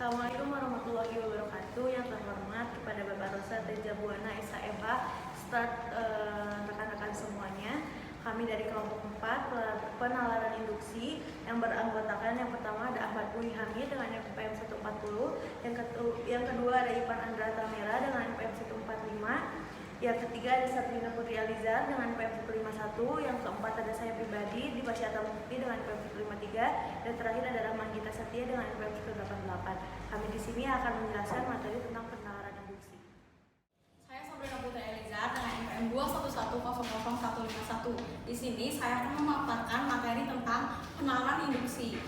Assalamualaikum warahmatullahi wabarakatuh. Yang terhormat kepada Bapak Rosa Teja Buana SHMH, start rekan-rekan semuanya. Kami dari kelompok 4 penalaran induksi yang beranggotakan yang pertama ada Ahmad Bui Hamid dengan NPM 140, yang kedua ada Ivan Andra Tamera dengan NPM 145, yang ketiga ada Sabrina Putri Alizar dengan NPM 151, yang keempat ada saya pribadi di Pasyata Mukti dengan NPM 153, dan terakhir ada Rahman Gita Satya dengan NPM 188. Kami di sini akan menjelaskan materi tentang penalaran induksi. Saya Sabrina Putri Alizar dengan NPM 211000151. Di sini saya akan memaparkan materi tentang penalaran induksi.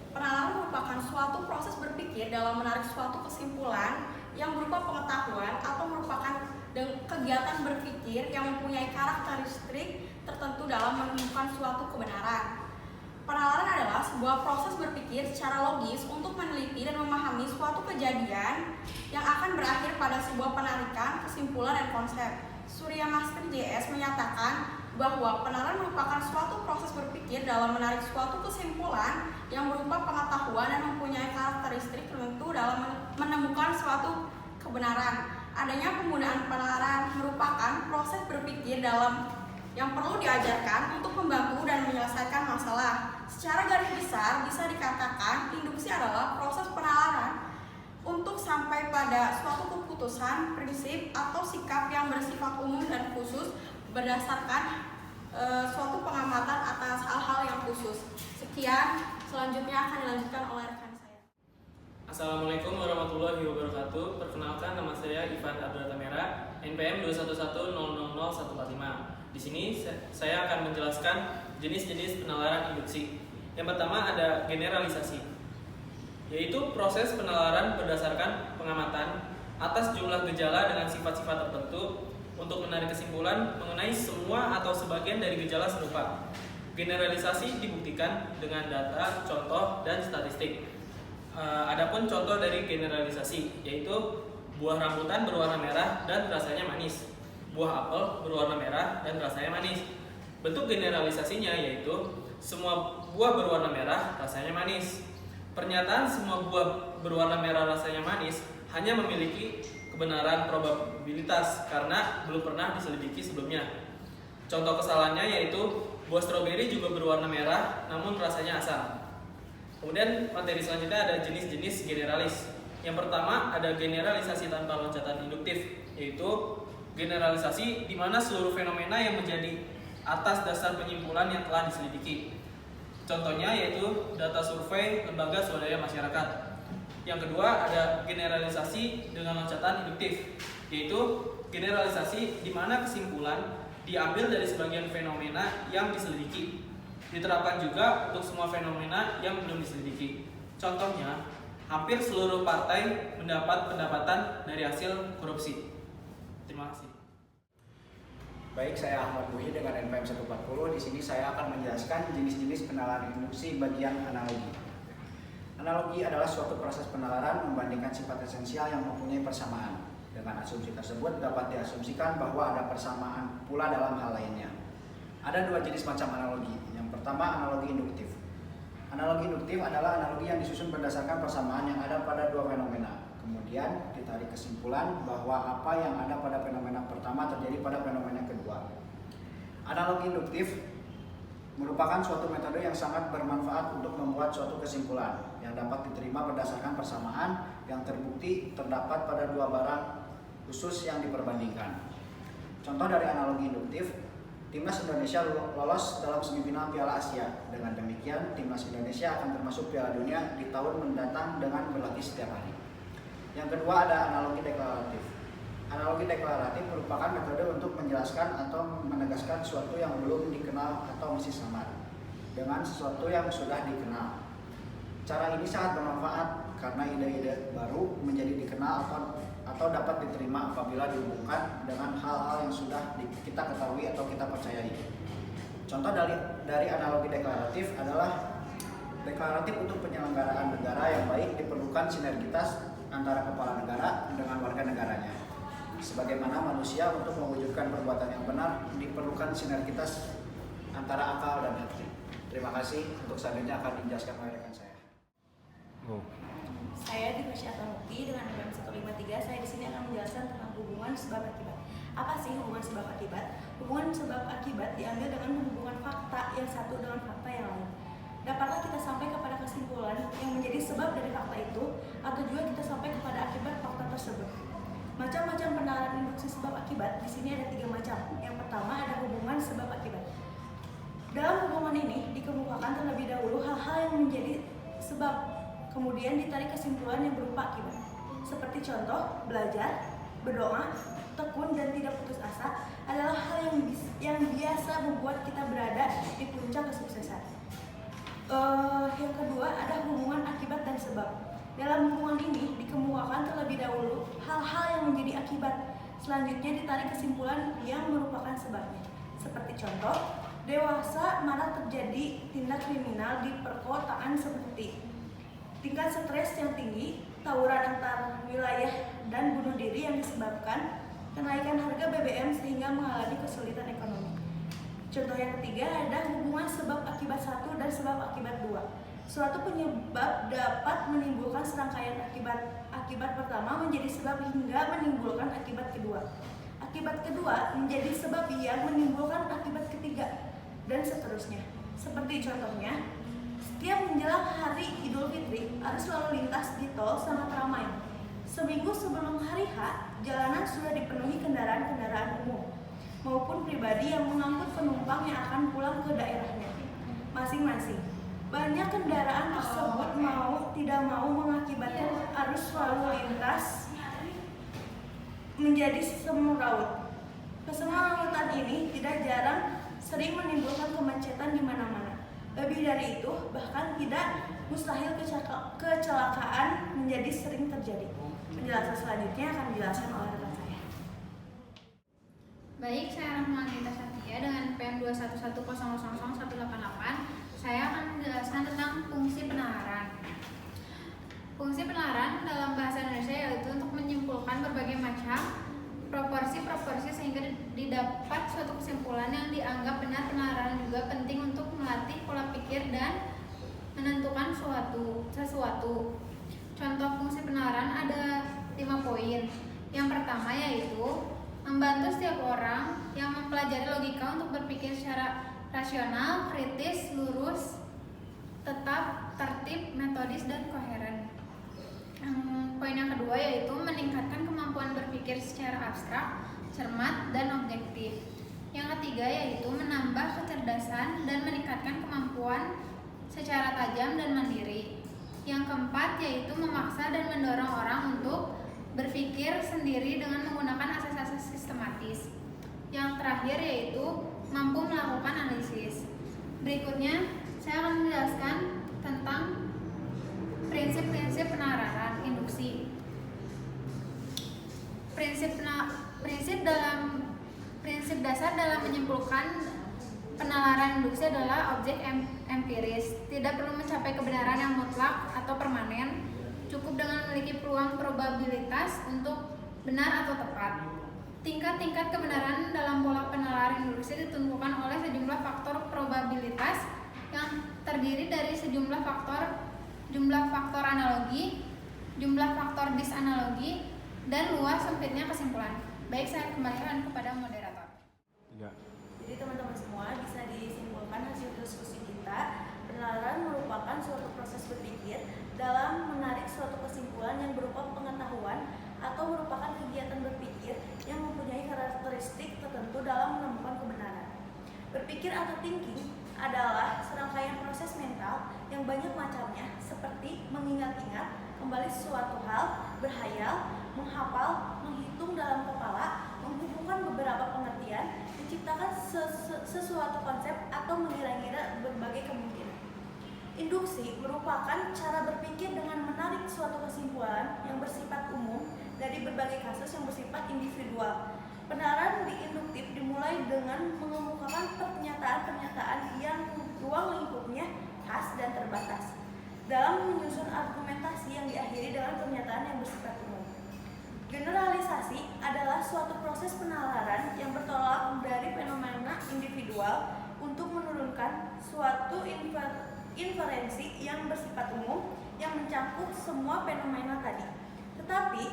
Penalaran merupakan suatu proses berpikir dalam menarik suatu kesimpulan yang berupa pengetahuan atau merupakan kegiatan berpikir yang mempunyai karakteristik tertentu dalam menemukan suatu kebenaran. Penalaran adalah sebuah proses berpikir secara logis untuk meneliti dan memahami suatu kejadian yang akan berakhir pada sebuah penarikan, kesimpulan, dan konsep. Surya Master JS menyatakan bahwa penalaran merupakan suatu proses berpikir dalam menarik suatu kesimpulan yang berupa pengetahuan dan mempunyai karakteristik tertentu dalam menemukan suatu kebenaran. Adanya penggunaan penalaran merupakan proses berpikir yang perlu diajarkan untuk membantu dan menyelesaikan masalah. Secara garis besar bisa dikatakan induksi adalah proses penalaran untuk sampai pada suatu keputusan, prinsip, atau sikap yang bersifat umum dan khusus berdasarkan suatu pengamatan atas hal-hal yang khusus. Sekian, selanjutnya akan dilanjutkan oleh rekan saya. Assalamualaikum warahmatullahi wabarakatuh. Perkenalkan, nama saya Ivan Andra Tamera, NPM 211000145. Di sini saya akan menjelaskan jenis-jenis penalaran induksi. Yang pertama ada generalisasi, yaitu proses penalaran berdasarkan pengamatan atas jumlah gejala dengan sifat-sifat tertentu untuk menarik kesimpulan mengenai semua atau sebagian dari gejala serupa. Generalisasi dibuktikan dengan data, contoh, dan statistik. Adapun contoh dari generalisasi yaitu buah rambutan berwarna merah dan rasanya manis, buah apel berwarna merah dan rasanya manis. Bentuk generalisasinya yaitu semua buah berwarna merah rasanya manis. Pernyataan semua buah berwarna merah rasanya manis hanya memiliki kebenaran probabilitas karena belum pernah diselidiki sebelumnya. Contoh kesalahannya yaitu buah stroberi juga berwarna merah namun rasanya asam. Kemudian materi selanjutnya ada jenis-jenis generalis. Yang pertama ada generalisasi tanpa loncatan induktif, yaitu generalisasi di mana seluruh fenomena yang menjadi atas dasar penyimpulan yang telah diselidiki. Contohnya yaitu data survei lembaga swadaya masyarakat. Yang kedua ada generalisasi dengan loncatan induktif, yaitu generalisasi di mana kesimpulan diambil dari sebagian fenomena yang diselidiki. Diterapkan juga untuk semua fenomena yang belum diselidiki. Contohnya, hampir seluruh partai mendapat pendapatan dari hasil korupsi. Terima kasih. Baik, saya Ahmad Bui dengan NPM 140. Di sini saya akan menjelaskan jenis-jenis penalaran induksi bagian analogi. Analogi adalah suatu proses penalaran membandingkan sifat esensial yang mempunyai persamaan. Dengan asumsi tersebut dapat diasumsikan bahwa ada persamaan pula dalam hal lainnya. Ada dua jenis macam analogi. Yang pertama, analogi induktif. Analogi induktif adalah analogi yang disusun berdasarkan persamaan yang ada pada dua fenomena. Kemudian ditarik kesimpulan bahwa apa yang ada pada fenomena pertama terjadi pada fenomena kedua. Analogi induktif merupakan suatu metode yang sangat bermanfaat untuk membuat suatu kesimpulan yang dapat diterima berdasarkan persamaan yang terbukti terdapat pada dua barang khusus yang diperbandingkan. Contoh dari analogi induktif, Timnas Indonesia lolos dalam semifinal Piala Asia. Dengan demikian, Timnas Indonesia akan termasuk Piala Dunia di tahun mendatang dengan berlatih setiap hari. Yang kedua ada analogi deklaratif. Analogi deklaratif merupakan metode untuk menjelaskan atau menegaskan sesuatu yang belum dikenal atau masih samar dengan sesuatu yang sudah dikenal. Cara ini sangat bermanfaat karena ide-ide baru menjadi dikenal atau dapat diterima apabila dihubungkan dengan hal-hal yang sudah kita ketahui atau kita percayai. Contoh dari analogi deklaratif adalah deklaratif untuk penyelenggaraan negara yang baik diperlukan sinergitas antara kepala negara dengan warga negaranya. Sebagaimana manusia untuk mewujudkan perbuatan yang benar diperlukan sinergitas antara akal dan hati. Terima kasih. Untuk selanjutnya akan dijelaskan oleh rekan saya. Saya di Luki dengan NPM 153. Saya di sini akan menjelaskan tentang hubungan sebab akibat. Apa sih hubungan sebab akibat? Hubungan sebab akibat diambil dengan menghubungkan fakta yang satu dengan fakta yang lain. Dapatlah kita sampai kepada kesimpulan yang menjadi sebab dari fakta itu, atau juga kita sampai kepada akibat fakta tersebut. Macam-macam penalaran induksi sebab akibat di sini ada 3 macam. Yang pertama ada hubungan sebab akibat. Dalam hubungan ini dikemukakan terlebih dahulu hal-hal yang menjadi sebab, kemudian ditarik kesimpulan yang berupa akibat. Seperti contoh, belajar, berdoa, tekun, dan tidak putus asa adalah hal yang biasa membuat kita berada di puncak kesuksesan. Yang kedua ada hubungan akibat dan sebab. Dalam hubungan ini dikemukakan terlebih dahulu hal-hal yang menjadi akibat. Selanjutnya ditarik kesimpulan yang merupakan sebabnya. Seperti contoh, dewasa malah terjadi tindak kriminal di perkotaan seperti tingkat stres yang tinggi, tawuran antar wilayah, dan bunuh diri yang disebabkan kenaikan harga BBM sehingga mengalami kesulitan ekonomi. Contoh yang ketiga ada hubungan sebab akibat 1 dan sebab akibat 2. Suatu penyebab dapat menimbulkan serangkaian akibat. Akibat pertama menjadi sebab hingga menimbulkan akibat kedua. Akibat kedua menjadi sebab yang menimbulkan akibat ketiga, dan seterusnya. Seperti contohnya, setiap menjelang hari Idul Fitri, arus lalu lintas di tol sangat ramai. Seminggu sebelum hari H, jalanan sudah dipenuhi kendaraan-kendaraan umum maupun pribadi yang mengangkut penumpang yang akan pulang ke daerahnya masing-masing. Banyak kendaraan tersebut mau tidak mau mengakibatkan arus lalu lintas menjadi semeraut. Kesemrautan ini tidak jarang sering menimbulkan kemacetan di mana-mana. Lebih dari itu, bahkan tidak mustahil kecelakaan menjadi sering terjadi. Penjelasan selanjutnya akan dijelaskan oleh rekan saya. Baik, saya Rahmanita Satya dengan PM 211000188. Saya akan menjelaskan tentang fungsi penalaran. Fungsi penalaran dalam bahasa Indonesia yaitu untuk menyimpulkan berbagai macam proporsi-proporsi sehingga didapat suatu kesimpulan yang dianggap benar. Penalaran juga penting untuk melatih pola pikir dan menentukan sesuatu. Contoh fungsi penalaran ada 5 poin. Yang pertama yaitu membantu setiap orang yang mempelajari logika untuk berpikir secara rasional, kritis, lurus, tetap, tertib, metodis, dan koheren. Poin yang kedua yaitu meningkatkan kemampuan berpikir secara abstrak, cermat, dan objektif. Yang ketiga yaitu menambah kecerdasan dan meningkatkan kemampuan secara tajam dan mandiri. Yang keempat yaitu memaksa dan mendorong orang untuk berpikir sendiri dengan menggunakan asas-asas sistematis. Yang terakhir yaitu mampu melakukan analisis. Berikutnya saya akan menjelaskan tentang prinsip-prinsip penalaran induksi. Prinsip dasar dalam menyimpulkan penalaran induksi adalah objek empiris. Tidak perlu mencapai kebenaran yang mutlak atau permanen, cukup dengan memiliki peluang probabilitas untuk benar atau tepat. Tingkat-tingkat kebenaran dalam pola penalaran induksi ditentukan oleh sejumlah faktor probabilitas yang terdiri dari sejumlah faktor, jumlah faktor analogi, jumlah faktor disanalogi, dan luas sempitnya kesimpulan. Baik, saya kembalikan kepada moderator. Jadi teman-teman semua bisa disimpulkan hasil diskusi kita, penalaran merupakan suatu proses berpikir dalam menarik suatu kesimpulan yang berupa pengetahuan atau merupakan kegiatan berpikir yang mempunyai karakteristik tertentu dalam menemukan kebenaran. Berpikir atau thinking adalah serangkaian proses mental yang banyak macamnya, seperti mengingat-ingat kembali sesuatu hal, berhayal, menghafal, menghitung dalam kepala, menghubungkan beberapa pengertian, menciptakan sesuatu konsep, atau mengira-ngira berbagai kemungkinan. Induksi merupakan cara berpikir dengan menarik suatu kesimpulan yang bersifat umum dari berbagai kasus yang bersifat individual. Penalaran induktif dimulai dengan mengemukakan pernyataan-pernyataan yang ruang lingkupnya khas dan terbatas, dalam menyusun argumentasi yang diakhiri dengan pernyataan yang bersifat umum. Generalisasi adalah suatu proses penalaran yang bertolak dari fenomena individual untuk menurunkan suatu inferensi yang bersifat umum yang mencakup semua fenomena tadi. Tetapi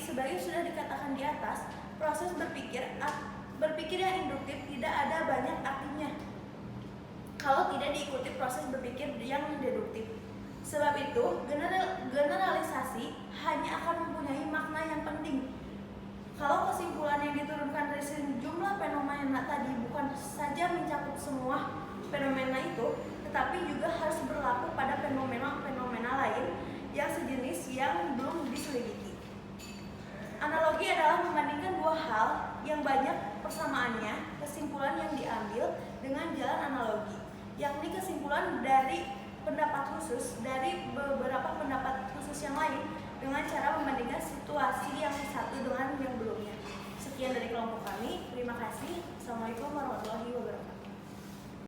sebagai sudah dikatakan di atas, proses berpikir yang induktif tidak ada banyak artinya kalau tidak diikuti proses berpikir yang deduktif. Sebab itu, generalisasi hanya akan mempunyai makna yang penting. Kalau kesimpulan yang diturunkan dari sejumlah fenomena tadi bukan saja mencakup semua fenomena itu, tetapi juga harus berlaku pada fenomena-fenomena lain yang sejenis yang belum diselidiki. Analogi adalah membandingkan dua hal yang banyak persamaannya, kesimpulan yang diambil dengan jalan analogi, yakni kesimpulan dari pendapat khusus dari beberapa pendapat khusus yang lain dengan cara membandingkan situasi yang satu dengan yang belumnya. Sekian dari kelompok kami. Terima kasih. Assalamualaikum warahmatullahi wabarakatuh.